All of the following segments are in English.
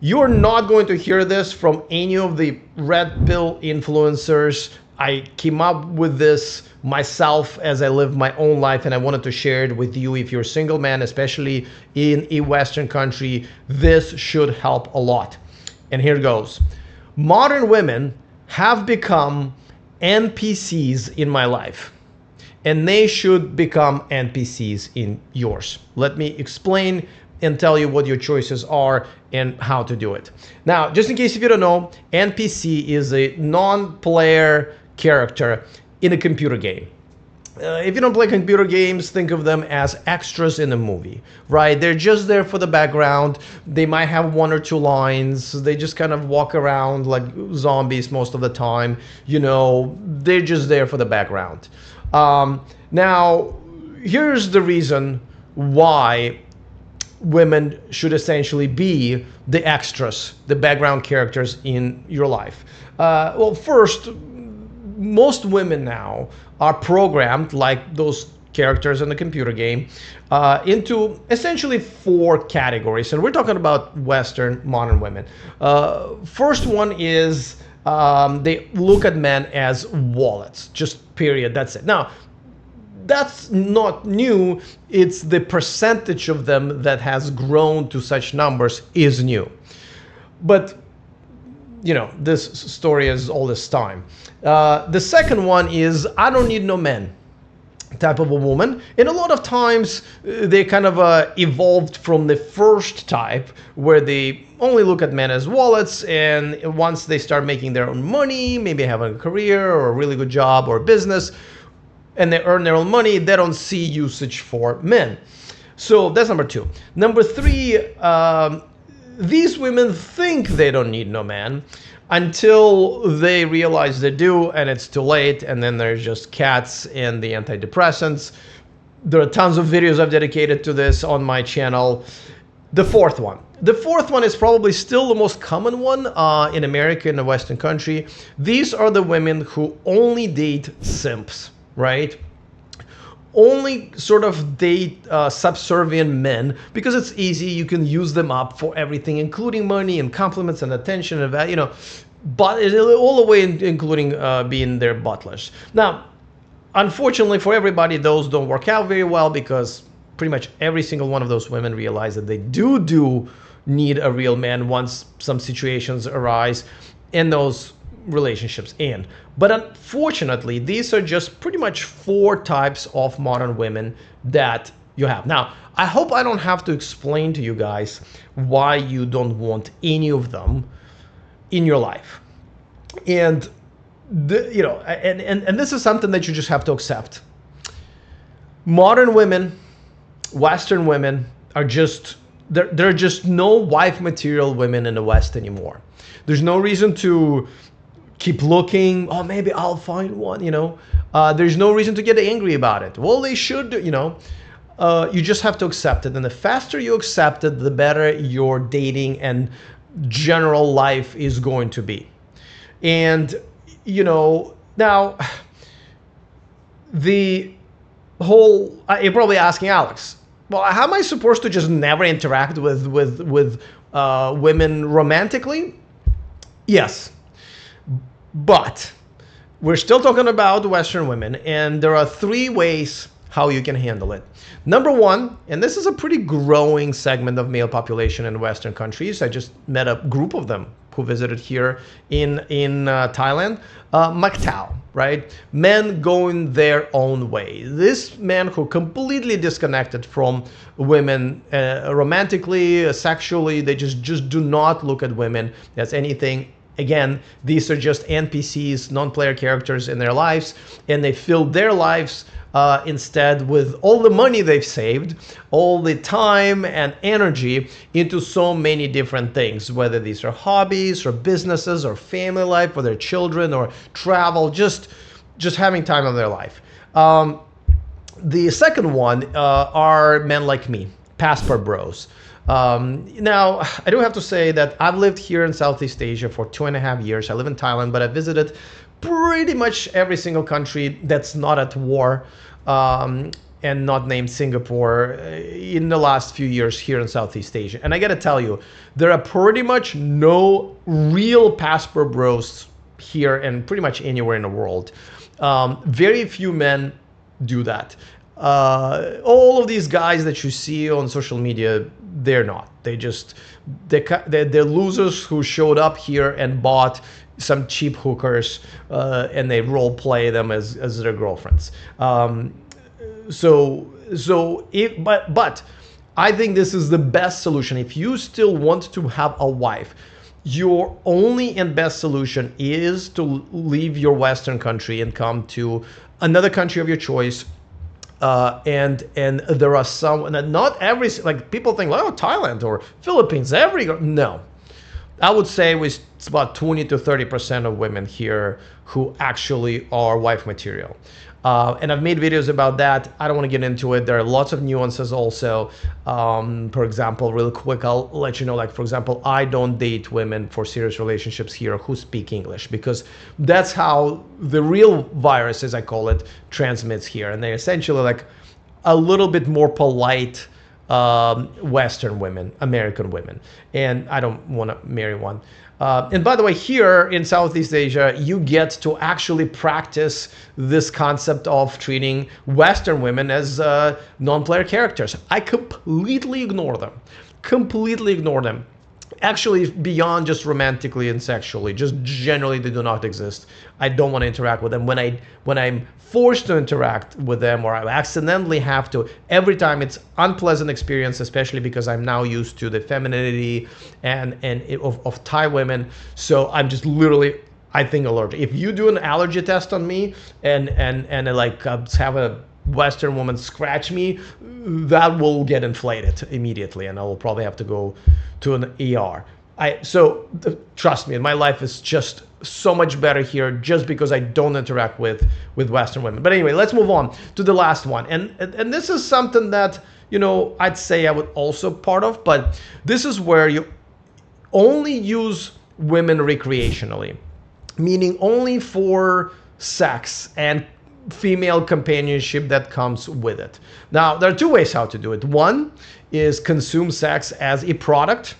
You're not going to hear this from any of the red pill influencers. I came up with this myself as I live my own life, and I wanted to share it with you. If you're a single man, especially in a Western country, this should help a lot. And here goes. Modern women have become NPCs in my life, and they should become NPCs in yours. Let me explain and tell you what your choices are and how to do it. Now, just in case if you don't know, NPC is a non-player character in a computer game. If you don't play computer games, think of them as extras in a movie, right? They're just there for the background. They might have one or two lines. They just kind of walk around like zombies most of the time. They're just there for the background. Now, here's the reason why women should essentially be the extras, the background characters in your life. Well, first, most women now are programmed like those characters in the computer game into essentially four categories, and we're talking about Western modern women. First one is they look at men as wallets, just period, that's it. Now, that's not new. It's the percentage of them that has grown to such numbers is new. But this story is all this time. The second one is I don't need no men type of a woman. And a lot of times they kind of evolved from the first type where they only look at men as wallets, and once they start making their own money, maybe having a career or a really good job or business, and they earn their own money, they don't see usage for men. So that's number two. Number three, these women think they don't need no man until they realize they do, and it's too late, and then there's just cats and the antidepressants. There are tons of videos I've dedicated to this on my channel. The fourth one is probably still the most common one in America, in the Western country. These are the women who only date simps, right? Only sort of date subservient men because it's easy. You can use them up for everything, including money and compliments and attention and but all the way including being their butlers. Now, unfortunately for everybody, those don't work out very well because pretty much every single one of those women realize that they do need a real man once some situations arise in those relationships end. But unfortunately, these are just pretty much four types of modern women that you have. Now, I hope I don't have to explain to you guys why you don't want any of them in your life. And and this is something that you just have to accept. Modern women, Western women are just there are just no wife material women in the West anymore. There's no reason to keep looking. Oh, maybe I'll find one. There's no reason to get angry about it. Well, they should. You just have to accept it, and the faster you accept it, the better your dating and general life is going to be. And now the whole you're probably asking, Alex, well, how am I supposed to just never interact with women romantically? Yes. But we're still talking about Western women, and there are three ways how you can handle it. Number one, and this is a pretty growing segment of male population in Western countries. I just met a group of them who visited here in Thailand. MGTOW, right? Men going their own way. This men who completely disconnected from women romantically, sexually. They just do not look at women as anything. Again, these are just NPCs, non-player characters in their lives, and they fill their lives instead with all the money they've saved, all the time and energy into so many different things, whether these are hobbies or businesses or family life or their children or travel, just having time of their life. The second one are men like me, passport bros. Now, I do have to say that I've lived here in Southeast Asia for 2.5 years. I live in Thailand, but I visited pretty much every single country that's not at war. and not named Singapore in the last few years here in Southeast Asia. And I gotta tell you, there are pretty much no real passport bros here and pretty much anywhere in the world. Very few men do that. All of these guys that you see on social media, they're not. They're losers who showed up here and bought some cheap hookers, and they role play them as their girlfriends. But I think this is the best solution. If you still want to have a wife, your only and best solution is to leave your Western country and come to another country of your choice. And there are some, not every, like people think, oh, Thailand or Philippines, no. I would say it's about 20 to 30% of women here who actually are wife material. And I've made videos about that. I don't want to get into it. There are lots of nuances also. For example, real quick, I'll let you know, like, for example, I don't date women for serious relationships here who speak English, because that's how the real virus, as I call it, transmits here. And they're essentially like a little bit more polite Western women, American women. And I don't want to marry one. And by the way, here in Southeast Asia, you get to actually practice this concept of treating Western women as non-player characters. I completely ignore them. Actually, beyond just romantically and sexually, just generally they do not exist. I don't want to interact with them. When I'm forced to interact with them, or I accidentally have to, every time it's unpleasant experience, especially because I'm now used to the femininity of Thai women. So I'm just literally, I think, allergic. If you do an allergy test on me and like have a Western woman scratch me, that will get inflated immediately, and I will probably have to go to an ER. Trust me, my life is just so much better here just because I don't interact with Western women. But anyway, let's move on to the last one. And this is something that, I'd say I would also part of, but this is where you only use women recreationally, meaning only for sex and female companionship that comes with it. Now, there are two ways how to do it. One is consume sex as a product.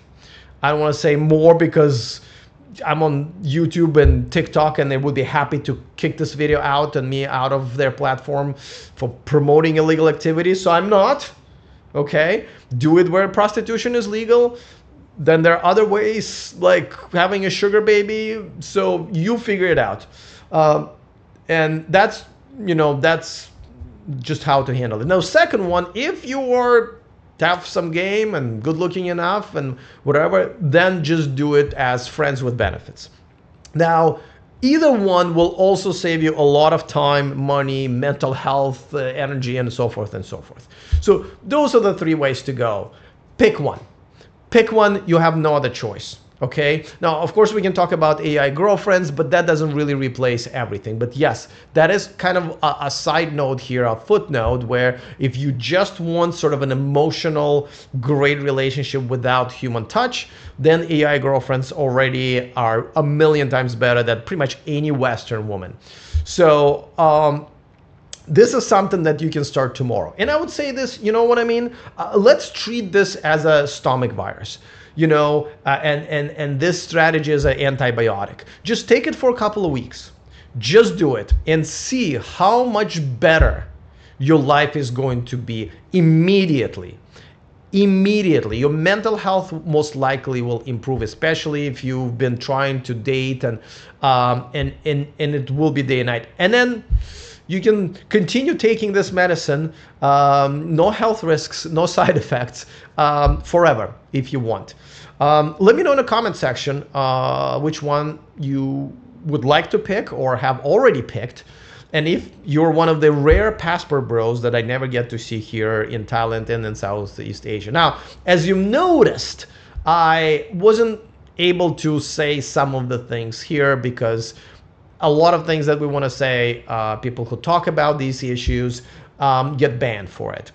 I don't want to say more because I'm on YouTube and TikTok, and they would be happy to kick this video out and me out of their platform for promoting illegal activities. So I'm not. Okay? Do it where prostitution is legal. Then there are other ways, like having a sugar baby. So you figure it out. And that's just how to handle it. Now, second one, if you are have some game and good looking enough and whatever, then just do it as friends with benefits. Now, either one will also save you a lot of time, money, mental health, energy, and so forth and so forth. So those are the three ways to go. Pick one. You have no other choice. Okay. Now, of course, we can talk about AI girlfriends, but that doesn't really replace everything. But yes, that is kind of a side note here, a footnote, where if you just want sort of an emotional, great relationship without human touch, then AI girlfriends already are a million times better than pretty much any Western woman. So, this is something that you can start tomorrow. And I would say this, you know what I mean? Let's treat this as a stomach virus. And this strategy is an antibiotic. Just take it for a couple of weeks. Just do it and see how much better your life is going to be immediately. Your mental health most likely will improve, especially if you've been trying to date and it will be day and night. And then you can continue taking this medicine, no health risks, no side effects, forever if you want. Let me know in the comment section which one you would like to pick or have already picked. And if you're one of the rare passport bros that I never get to see here in Thailand and in Southeast Asia. Now, as you noticed, I wasn't able to say some of the things here because a lot of things that we want to say, people who talk about these issues get banned for it.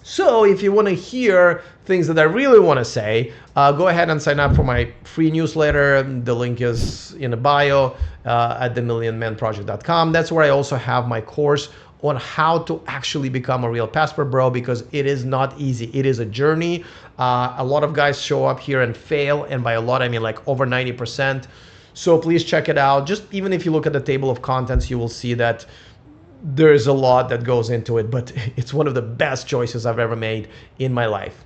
So if you want to hear things that I really want to say, go ahead and sign up for my free newsletter. The link is in the bio at themillionmanproject.com. That's where I also have my course on how to actually become a real Passport Bro, because it is not easy. It is a journey. A lot of guys show up here and fail, and by a lot I mean like over 90%. So please check it out. Just even if you look at the table of contents, you will see that there's a lot that goes into it, but it's one of the best choices I've ever made in my life.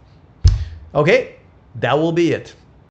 Okay, that will be it.